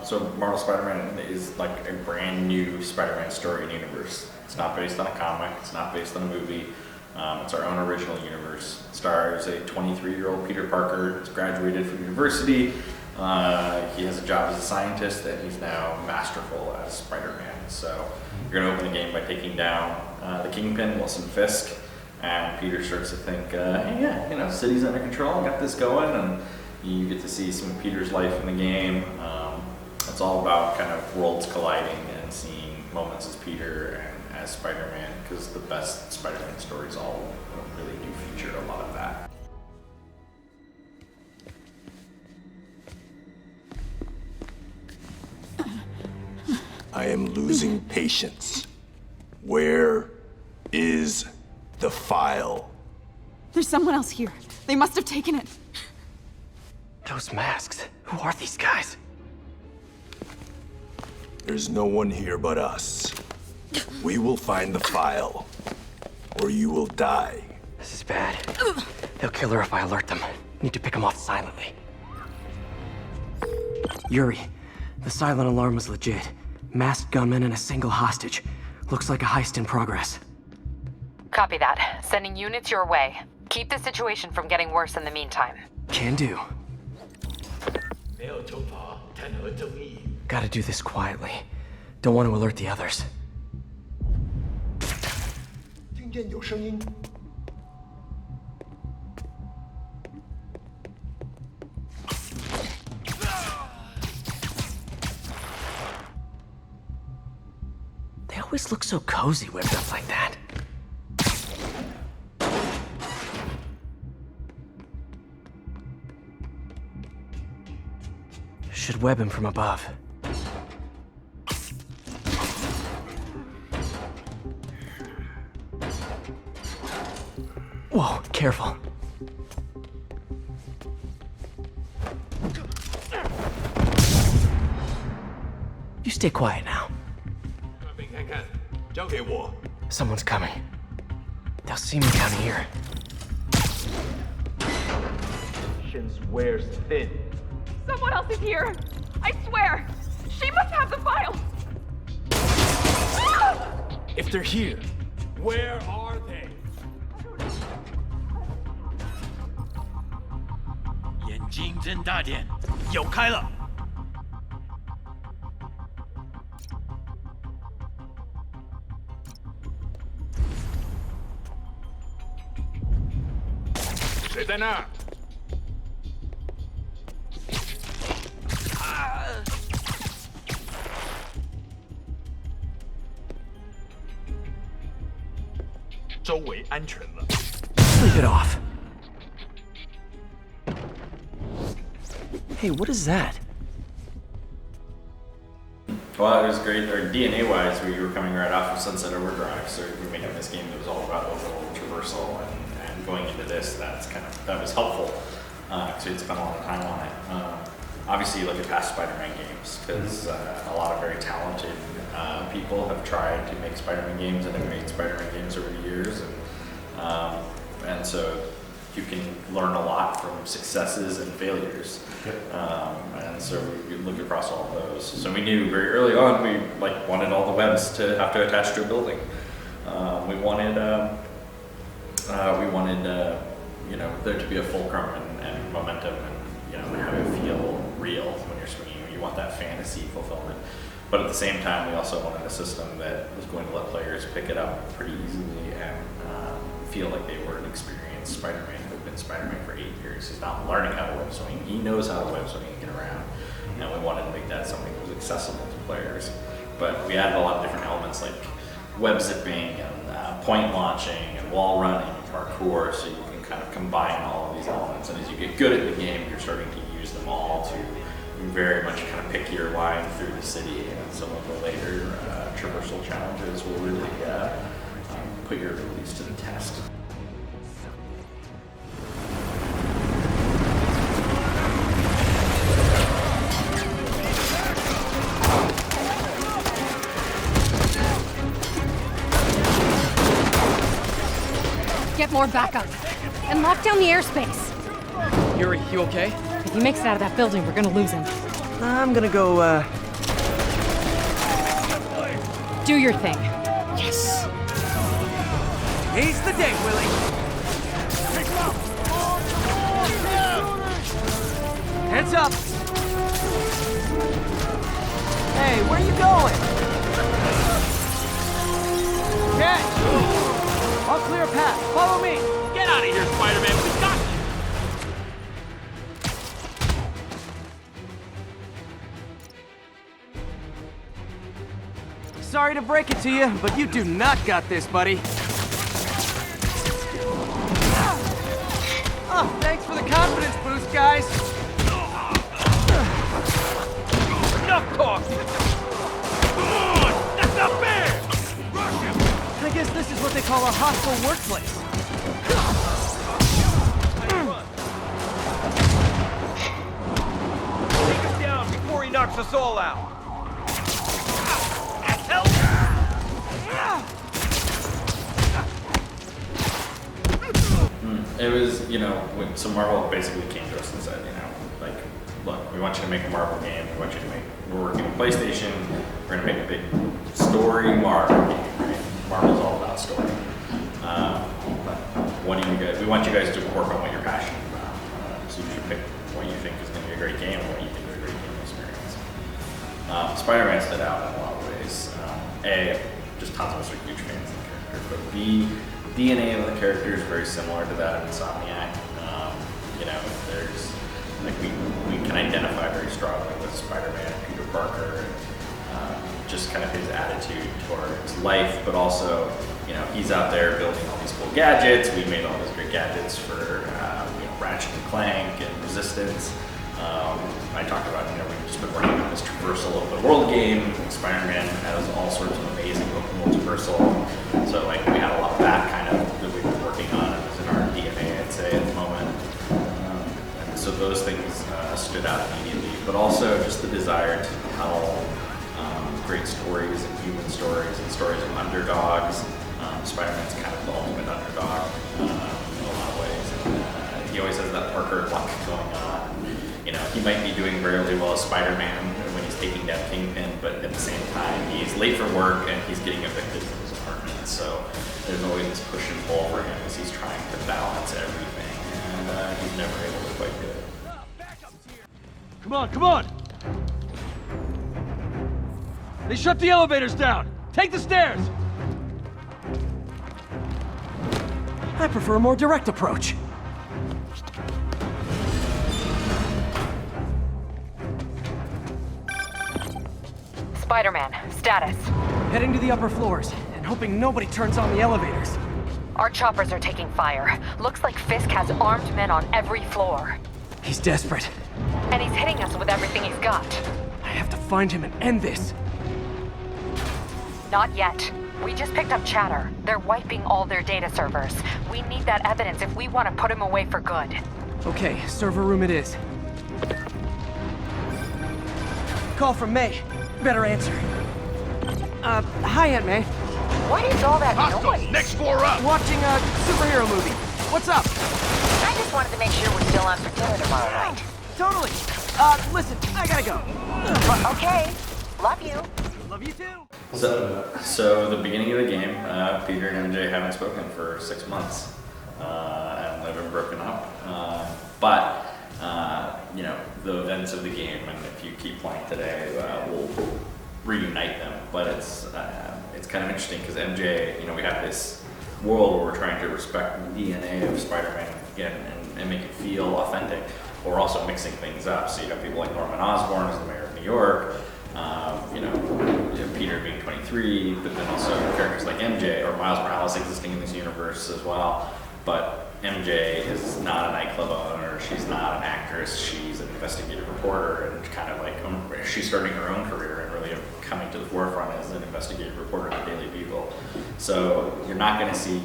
So Marvel Spider-Man is like a brand new Spider-Man story and universe. It's not based on a comic. It's not based on a movie. It's our own original universe. It stars a 23-year-old Peter Parker who's graduated from university. He has a job as a scientist, and he's now masterful as Spider-Man. So you're going to open the game by taking down the Kingpin, Wilson Fisk, and Peter starts to think, hey, yeah, you know, city's under control, I got this going, and you get to see some of Peter's life in the game. It's all about kind of worlds colliding and seeing moments as Peter and as Spider-Man, because the best Spider-Man stories all really do feature a lot of that. I am losing patience. Where is the file? There's someone else here. They must have taken it. Those masks. Who are these guys? There's no one here but us. We will find the file, or you will die. This is bad. They'll kill her if I alert them. Need to pick them off silently. Yuri, the silent alarm was legit. Masked gunmen and a single hostage. Looks like a heist in progress. Copy that. Sending units your way. Keep the situation from getting worse in the meantime. Can do. Gotta do this quietly. Don't want to alert the others. They always look so cozy whipped up like that. Should web him from above. Whoa, careful. You stay quiet now. Someone's coming. They'll see me down here. Wears thin. Someone else is here. I swear. She must have the file. If they're here, where are they? 眼睛睁大点，有开了。谁在那儿？ 周围安全了。 Sleep it off. Hey, what is that? Well, it was great. Or DNA-wise, we were coming right off of Sunset Overdrive, so we were making this game that was all about overall traversal, and going into this, that was helpful because we'd spent a lot of time on it. Obviously, you look at past Spider-Man games because a lot of very talented people have tried to make Spider-Man games and have made Spider-Man games over the years, and so you can learn a lot from successes and failures. And so we looked across all of those. So we knew very early on we wanted all the webs to have to attach to a building. We wanted you know, there to be a fulcrum and momentum, and have it feel real when you're swinging. You want that fantasy fulfillment. But at the same time, we also wanted a system that was going to let players pick it up pretty easily and feel like they were an experienced Spider-Man who'd been Spider-Man for 8 years. He's not learning how to web swing. He knows how to web swing and get around. And we wanted to make that something that was accessible to players. But we added a lot of different elements like web zipping and point launching and wall running and parkour, so you can kind of combine all of these elements. And as you get good at the game, you're starting to use them all to very much kind of pick your line through the city, and some of the later traversal challenges will really put your abilities to the test. Get more backup. And lock down the airspace. Yuri, you okay? If he makes it out of that building, we're gonna lose him. I'm gonna go, Do your thing. Yes! Today's the day, Willie! Heads up! Hey, where are you going? Catch! I'll clear a path. Follow me! Get out of here, Spider-Man. We got you. Sorry to break it to you, but you do not got this, buddy. Oh, thanks for the confidence boost, guys. Enough talk. That's not fair. I guess this is what they call a hostile workplace. Take him down before he knocks us all out. It was, so Marvel basically came to us and said, like, look, we want you to make a Marvel game. We're working with PlayStation. We're gonna make a big story Marvel game. Right? Marvel's all about story. But we want you guys to work on what you're passionate about. So you should pick what you think is gonna be a great game and what you think is a great game experience. Spider-Man stood out in a lot of ways. A, just tons of us are huge fans of the character, but B, DNA of the character is very similar to that of Insomniac. There's we can identify very strongly with Spider-Man and Peter Parker, and just kind of his attitude towards life, but also, he's out there building all these cool gadgets. We made all these great gadgets for Ratchet and Clank and Resistance. I talked about, we've just been working on this traversal open world game. Spider-Man has all sorts of amazing open world traversal. So we had a lot of that kind of that we've been working on. It was in our DNA, I'd say, at the moment. And so those things stood out immediately, but also just the desire to tell great stories and human stories and stories of underdogs. Spider-Man's kind of the ultimate underdog in a lot of ways. And, he always has that Parker luck going on. He might be doing really well as Spider-Man when he's taking down Kingpin, but at the same time, he's late for work and he's getting evicted from his apartment. So there's always this push and pull for him as he's trying to balance everything, and he's never able to quite do it. Come on, come on! They shut the elevators down! Take the stairs! I prefer a more direct approach. Spider-Man, status. Heading to the upper floors, and hoping nobody turns on the elevators. Our choppers are taking fire. Looks like Fisk has armed men on every floor. He's desperate. And he's hitting us with everything he's got. I have to find him and end this. Not yet. We just picked up chatter. They're wiping all their data servers. We need that evidence if we want to put him away for good. Okay, server room it is. Call from May. Better answer. Hi, Aunt May. What is all that noise? Next floor up! Watching a superhero movie. What's up? I just wanted to make sure we're still on for dinner tomorrow night. Totally. Listen, I gotta go. Okay. Love you. Love you too. So the beginning of the game, Peter and MJ haven't spoken for 6 months, and they've been broken up. But the events of the game, and if you keep playing today, will reunite them. But it's kind of interesting because MJ, we have this world where we're trying to respect the DNA of Spider-Man again and make it feel authentic. But we're also mixing things up. So you have people like Norman Osborn as the mayor of New York. Peter being 23, but then also characters like MJ or Miles Morales existing in this universe as well. But MJ is not a nightclub owner, she's not an actress, she's an investigative reporter, and kind of like she's starting her own career and really coming to the forefront as an investigative reporter at the Daily Bugle. So you're not going to see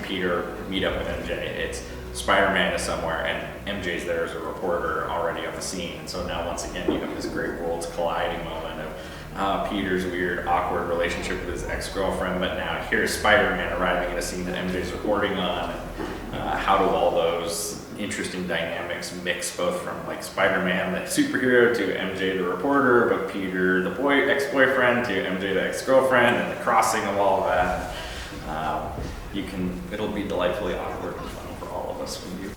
Peter meet up with MJ. It's Spider-Man is somewhere and MJ's there as a reporter already on the scene. And so now once again you have this great worlds colliding moment of Peter's weird, awkward relationship with his ex-girlfriend, but now here's Spider-Man arriving at a scene that MJ's reporting on. And, how do all those interesting dynamics mix both from like Spider-Man, the superhero, to MJ, the reporter, but Peter, the ex-boyfriend, to MJ, the ex-girlfriend, and the crossing of all of that. It'll be delightfully awkward and fun for all of us when you.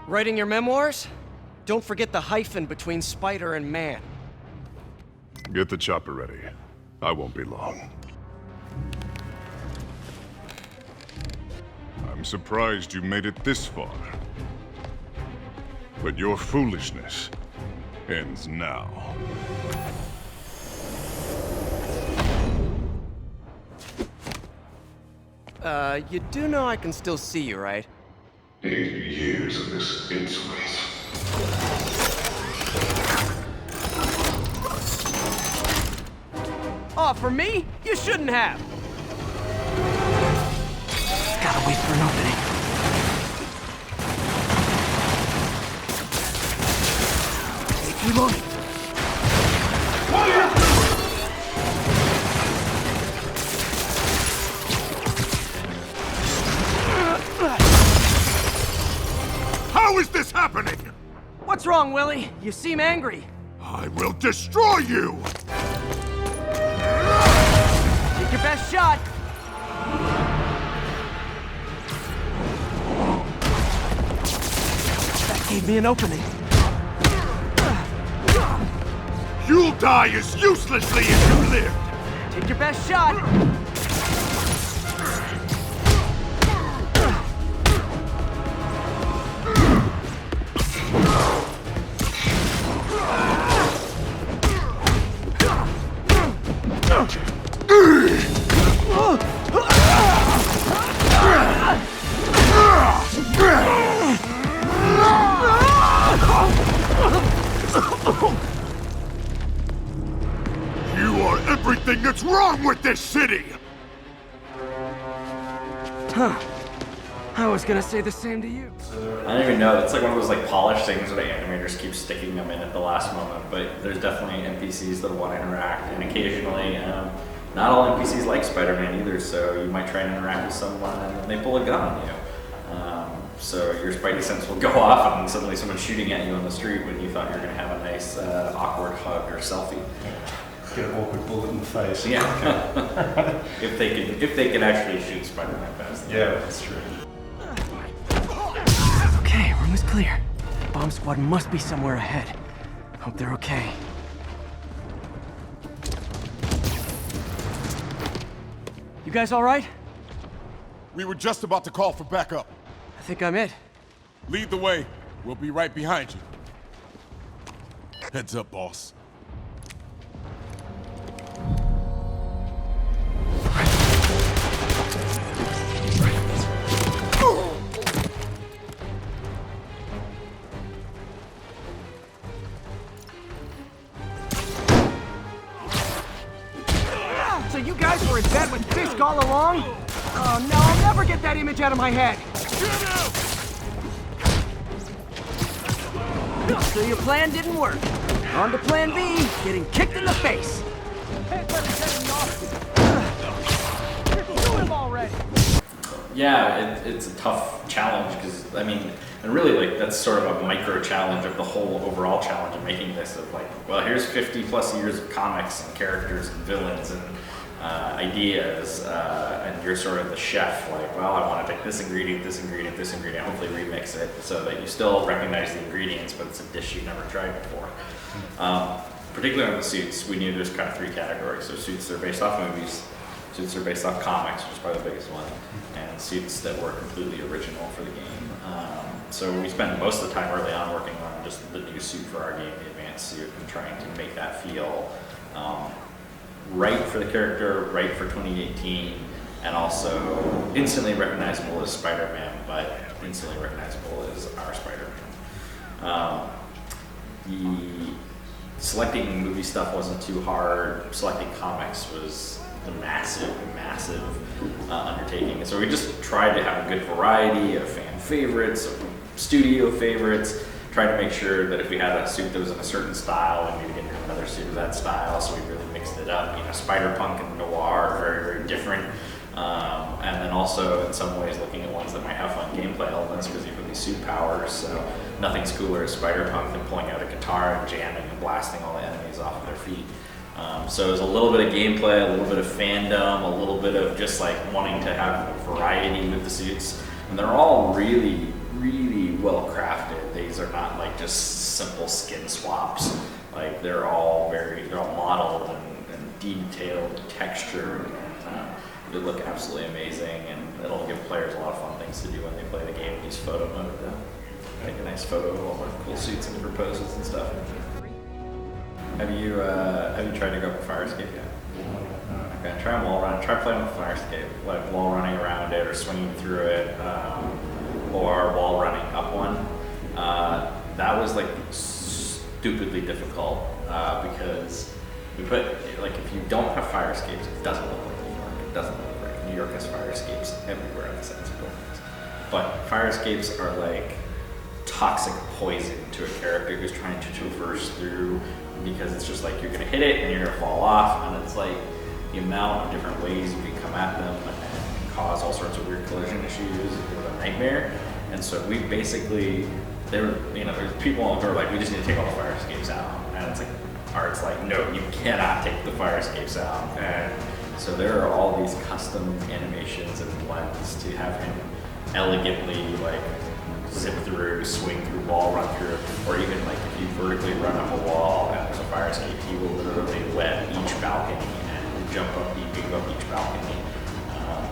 Writing your memoirs? Don't forget the hyphen between spider and man. Get the chopper ready. I won't be long. I'm surprised you made it this far. But your foolishness ends now. You do know I can still see you, right? 80 years of this insolence. Oh, for me? You shouldn't have! Gotta wait for an opening. Take reloading. How is this happening? What's wrong, Willie? You seem angry. I will destroy you! Take your best shot. That gave me an opening. You'll die as uselessly as you lived! Take your best shot. You are everything that's wrong with this city! Huh. I was gonna say the same to you. I don't even know. It's like one of those like polished things where the animators keep sticking them in at the last moment. But there's definitely NPCs that want to interact, and occasionally, not all NPCs like Spider-Man either. So you might try and interact with someone, and then they pull a gun on you. So your Spidey sense will go off, and suddenly someone's shooting at you on the street when you thought you were going to have a nice awkward hug or selfie. Get an awkward bullet in the face. Yeah. if they can actually shoot Spider-Man fast. Yeah, that's true. Okay, room is clear. Bomb squad must be somewhere ahead. Hope they're okay. You guys all right? We were just about to call for backup. I think I'm it. Lead the way. We'll be right behind you. Heads up, boss. So you guys were in bed with Fisk all along? Oh no, I'll never get that image out of my head. So your plan didn't work. On to plan B, getting kicked in the face. Shoot him already. Yeah, it's a tough challenge because, I mean, and really like that's sort of a micro challenge of the whole overall challenge of making this of like, well, here's 50 plus years of comics and characters and villains and ideas, and you're sort of the chef, like, well, I want to take this ingredient, hopefully remix it so that you still recognize the ingredients, but it's a dish you've never tried before. Particularly on the suits, we knew there's kind of three categories. So suits that are based off movies, suits that are based off comics, which is probably the biggest one, and suits that were completely original for the game. So we spent most of the time early on working on just the new suit for our game, the advanced suit, and trying to make that feel right for the character, right for 2018, and also instantly recognizable as Spider-Man, but instantly recognizable as our Spider-Man. The selecting movie stuff wasn't too hard. Selecting comics was a massive undertaking. So we just tried to have a good variety of fan favorites, of studio favorites. Tried to make sure that if we had a suit that was in a certain style, and maybe didn't have another suit of that style, so we really mixed it up. You know, Spider-Punk and Noir are very, very different. And then also, in some ways, looking at ones that might have fun gameplay elements, because you have these suit powers, so nothing's cooler as Spider-Punk than pulling out a guitar and jamming and blasting all the enemies off of their feet. So there's a little bit of gameplay, a little bit of fandom, a little bit of just like wanting to have variety with the suits. And they're all really, really well crafted. These are not like just simple skin swaps. Like they're all modeled and detailed, textured. They look absolutely amazing, and it'll give players a lot of fun things to do when they play the game. Use photo mode to take a nice photo of all the cool suits and different poses and stuff. Have you tried to go for fire escape yet? Okay, try wall run. Try playing with fire escape, like wall running around it or swinging through it, or wall running up one. That was like stupidly difficult because we put like if you don't have fire escapes, it doesn't look like New York. It doesn't look right. New York has fire escapes everywhere on the sides of buildings, but fire escapes are like toxic poison to a character who's trying to traverse through, because it's just like you're gonna hit it and you're gonna fall off, and it's like the amount of different ways you can come at them and cause all sorts of weird collision issues. It was a nightmare. And so we basically, there's people who are like, we just need to take all the fire escapes out, and it's like Art's like, no, you cannot take the fire escapes out. And so there are all these custom animations and blends to have him elegantly like zip through, swing through, wall run through, or even like if you vertically run up a wall and there's a fire escape, he will literally web each balcony and jump up each balcony.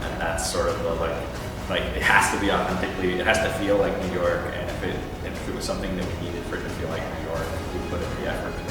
And that's sort of the like it has to be authentically, it has to feel like New York, and if it was something that we needed for it to feel like New York, we put in the effort